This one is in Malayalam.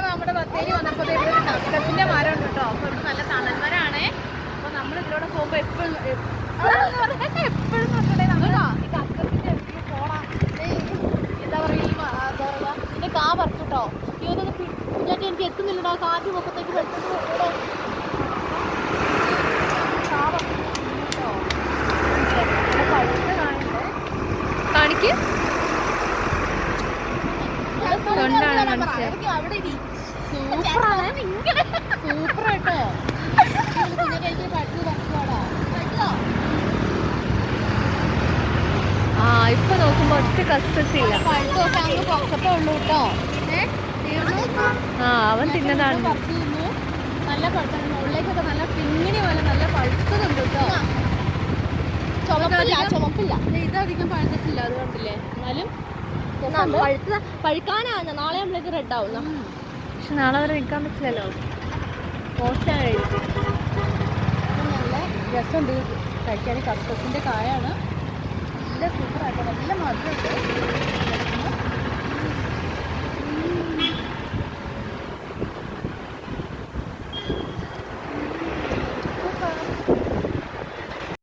നമ്മുടെ ബത്തേരി വന്നപ്പോൾ കസ്കസിന്റെ മരം ഉണ്ട് കേട്ടോ. അപ്പൊ ഇത് നല്ല തണൽ മരമാണേ. അപ്പൊ നമ്മൾ ഇതിലൂടെ പോകുമ്പോ എപ്പോഴും നോക്കണേ നമ്മൾ ഈ കസ്കസിന്റെ അടുത്തേക്ക് പോണം. എന്താ പറയാ ഇതിന്റെ കാ പറിച്ചു കേട്ടോ. ഇതൊക്കെ എനിക്ക് എത്തുന്നില്ലടോ. കാറ്റ് മുഖത്തേക്ക് കാണിക്ക് അവിടെ സൂപ്പർ കേട്ടോ. ആ ഇപ്പൊ നോക്കുമ്പോ ഒറ്റ കസ്കസ് ഇല്ല. പുറത്തേ ഉള്ളൂ കേട്ടോ. ആ അവൻ തിന്നതാണ്. നല്ല പഴുത്താണ്. മുകളിലേക്കൊക്കെ നല്ല പിങ്ങിനി പോലെ നല്ല പഴുത്തതുണ്ട് കേട്ടോ. ചുമപ്പില്ല. ഇതധികം പഴുത്തിട്ടില്ല. അത് കണ്ടില്ലേ? എന്നാലും പഴുക്കാനാണ്. നാളെ നമ്മളേക്ക് റെഡ് ആവുന്ന. പക്ഷെ നാളെ വരെ നിൽക്കാൻ പറ്റില്ലല്ലോ. പോസ്റ്റാണ് കഴിച്ചു. നല്ല രസമുണ്ട് കഴിക്കാൻ. കസ്കസിന്റെ കായാണ്. നല്ല സൂപ്പറായിട്ട് നല്ല മധുരമുണ്ട്.